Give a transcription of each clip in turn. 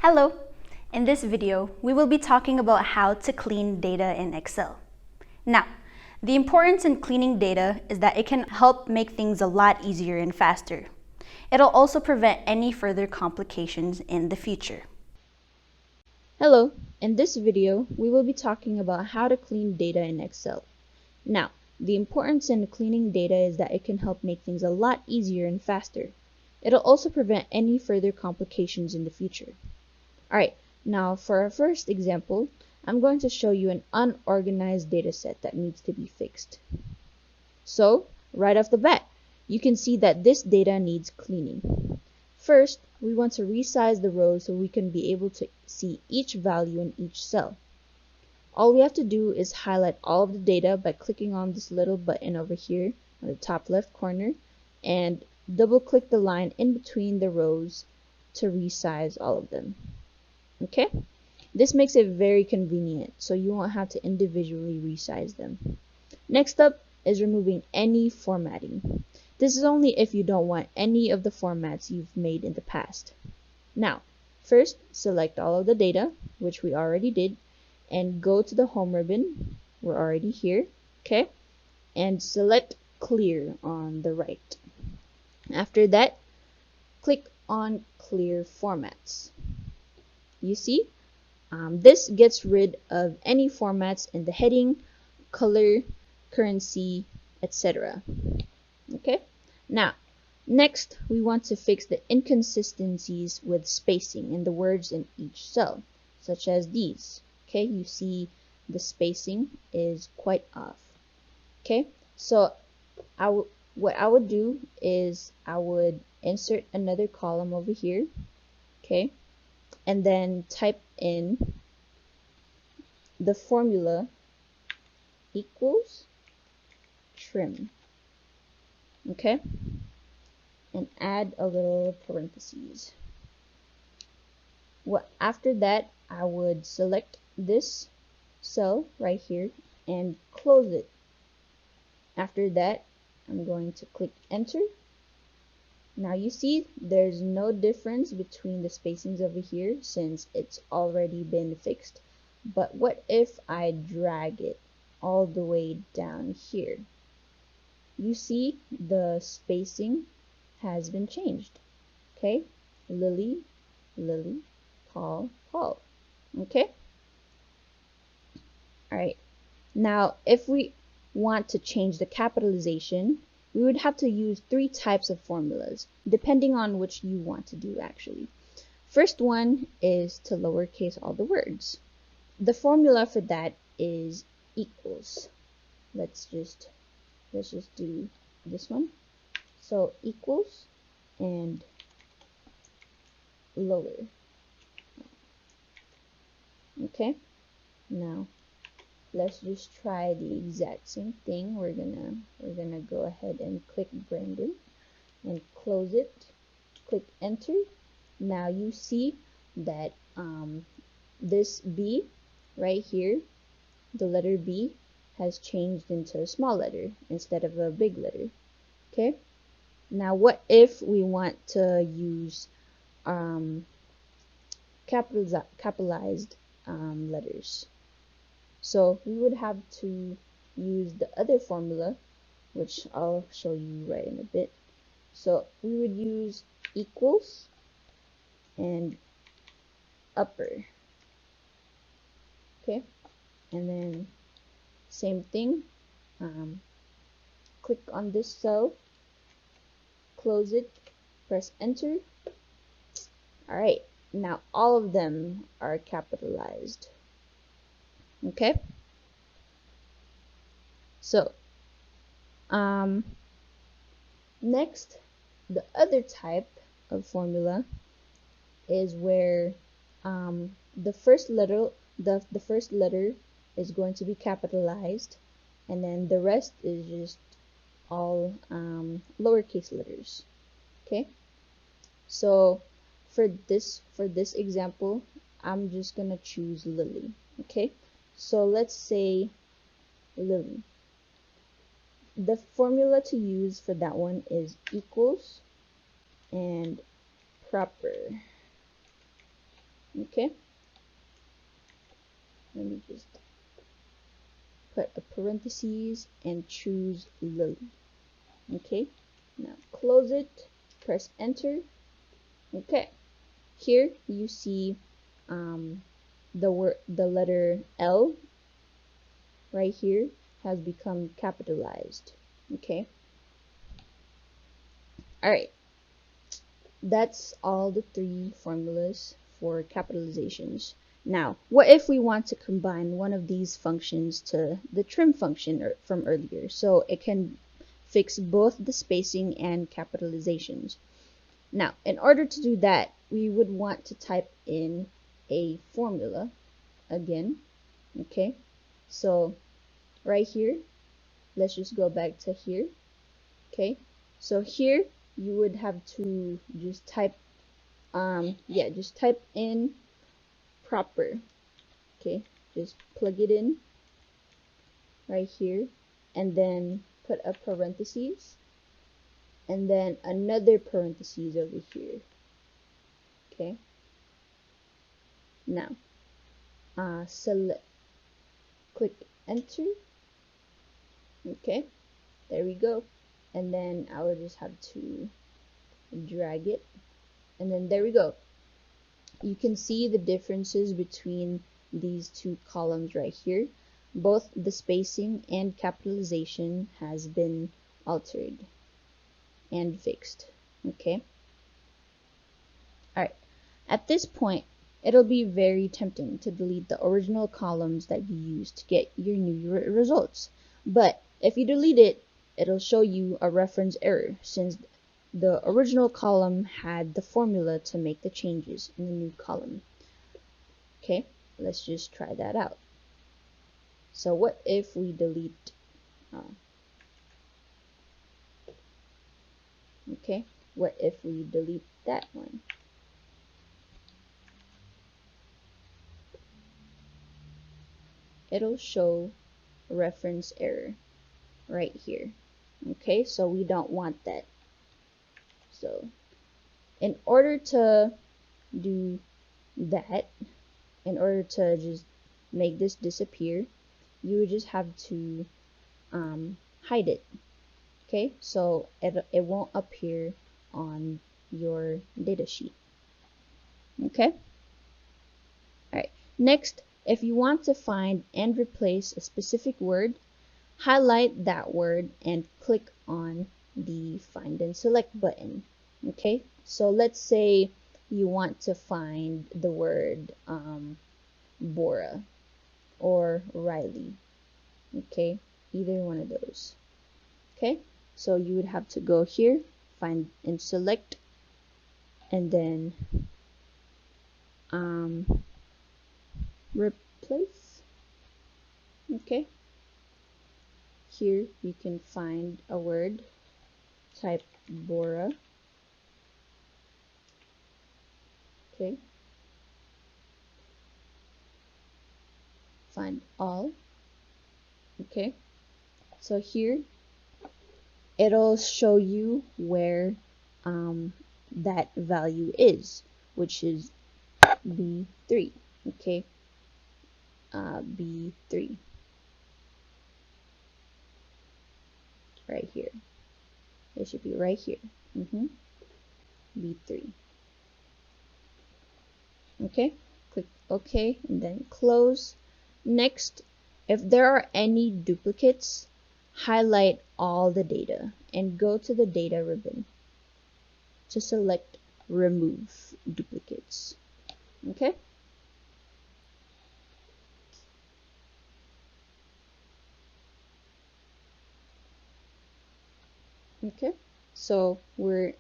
Hello! In this video, we will be talking about how to clean data in Excel. Now, the importance in cleaning data is that it can help make things a lot easier and faster. It'll also prevent any further complications in the future. Hello, in this video, we will be talking about how to clean data in Excel. Now, the importance in cleaning data is that it can help make things a lot easier and faster. It'll also prevent any further complications in the future. Alright, now for our first example, I'm going to show you an unorganized data set that needs to be fixed. So, right off the bat, you can see that this data needs cleaning. First, we want to resize the rows so we can be able to see each value in each cell. All we have to do is highlight all of the data by clicking on this little button over here on the top left corner and double click the line in between the rows to resize all of them. Okay? This makes it very convenient so you won't have to individually resize them. Next up is removing any formatting. This is only if you don't want any of the formats you've made in the past. Now, first select all of the data, which we already did, and go to the home ribbon. We're already here, okay? And select clear on the right. After that, click on clear formats. You see, this gets rid of any formats in the heading, color, currency, etc. Okay? Now, next we want to fix the inconsistencies with spacing in the words in each cell, such as these. Okay, you see the spacing is quite off. Okay, so what I would do is I would insert another column over here. Okay, and then type in the formula equals trim. Okay, and add a little parentheses. After that, I would select this cell right here and close it. After that, I'm going to click enter. Now you see there's no difference between the spacings over here since it's already been fixed. But what if I drag it all the way down here? You see the spacing has been changed. Okay, Lily, Lily, Paul, Paul. Okay. Alright. Now, if we want to change the capitalization, we would have to use 3 types of formulas, depending on which you want to do actually. First one is to lowercase all the words. The formula for that is equals. Let's just do this one. So equals and lower. Okay, now let's just try the exact same thing. We're gonna go ahead and click Brandon and close it. Click enter. Now you see that this B right here, the letter B, has changed into a small letter instead of a big letter. Okay, now what if we want to use capitalized letters? So we would have to use the other formula, which I'll show you right in a bit. So we would use equals and upper. Okay, and then same thing, click on this cell, close it, press enter. Alright, now all of them are capitalized. Okay, so next, the other type of formula is where the first letter is going to be capitalized, and then the rest is just all lowercase letters. Okay, so for this example, I'm just gonna choose Lily. Okay, so let's say Lily. The formula to use for that one is equals and proper. Okay, let me just put a parentheses and choose Lily. Okay, now close it, press enter. Okay, here you see the letter L right here has become capitalized. Okay, all right, that's all the three formulas for capitalizations. Now, what if we want to combine one of these functions to the trim function from earlier, so it can fix both the spacing and capitalizations? Now, in order to do that, we would want to type in a formula again. Okay, so right here, let's just go back to here. Okay, so here you would have to just type just type in proper. Okay, just plug it in right here and then put a parentheses and then another parentheses over here. Okay, now select, click enter. Okay, there we go, and then I will just have to drag it, and then there we go. You can see the differences between these two columns right here. Both the spacing and capitalization has been altered and fixed. Okay, alright, at this point it'll be very tempting to delete the original columns that you used to get your new results, but if you delete it, it'll show you a reference error since the original column had the formula to make the changes in the new column. Okay, let's just try that out. So what if we delete okay, what if we delete that one? It'll show reference error right here. Okay, so we don't want that. So in order to do that, in order to just make this disappear, you would just have to hide it. Okay, so it won't appear on your data sheet. Okay, alright, next, if you want to find and replace a specific word, highlight that word and click on the find and select button. Okay, so let's say you want to find the word Bora or Riley. Okay, either one of those. Okay, so you would have to go here, find and select, and then replace. Okay, here you can find a word, type Bora. Okay, find all. Okay, so here it'll show you where that value is, which is B3. Okay, B3 right here. It should be right here. B3. Okay, click OK and then close. Next, if there are any duplicates, highlight all the data and go to the data ribbon to select remove duplicates. Okay, okay, so we're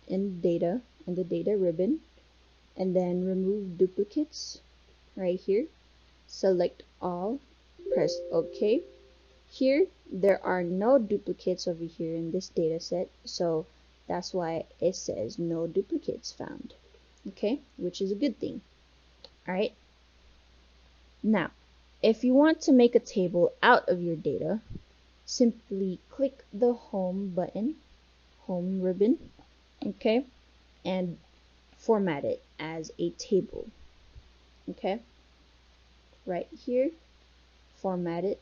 in the data ribbon, and then remove duplicates right here, select all, press OK. Here there are no duplicates over here in this data set, so that's why it says no duplicates found. Okay, which is a good thing. Alright, now if you want to make a table out of your data, simply click the home button, home ribbon, okay, and format it as a table. Okay, right here, format it.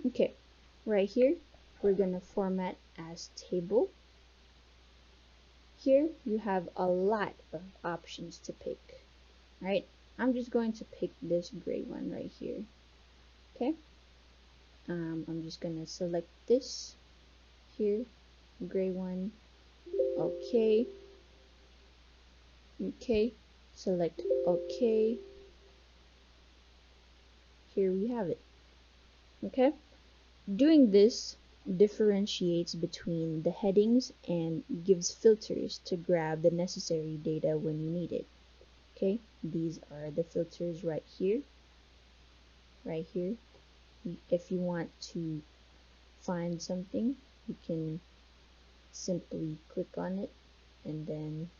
Okay, right here, we're gonna format as table. Here you have a lot of options to pick, right? I'm just going to pick this gray one right here. Okay, I'm just gonna select this here, gray one. Okay, okay, select okay. Here we have it. Okay, doing this differentiates between the headings and gives filters to grab the necessary data when you need it. Okay, these are the filters right here. Right here, if you want to find something, you can simply click on it and then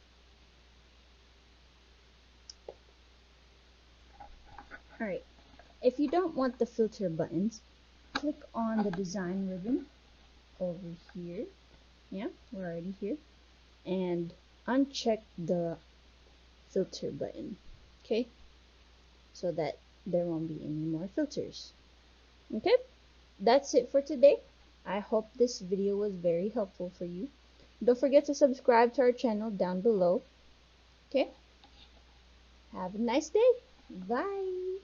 alright, if you don't want the filter buttons, click on the design ribbon over here. Yeah, we're already here, and uncheck the filter button, okay, so that there won't be any more filters. Okay, that's it for today. I hope this video was very helpful for you. Don't forget to subscribe to our channel down below. Okay, have a nice day. Bye.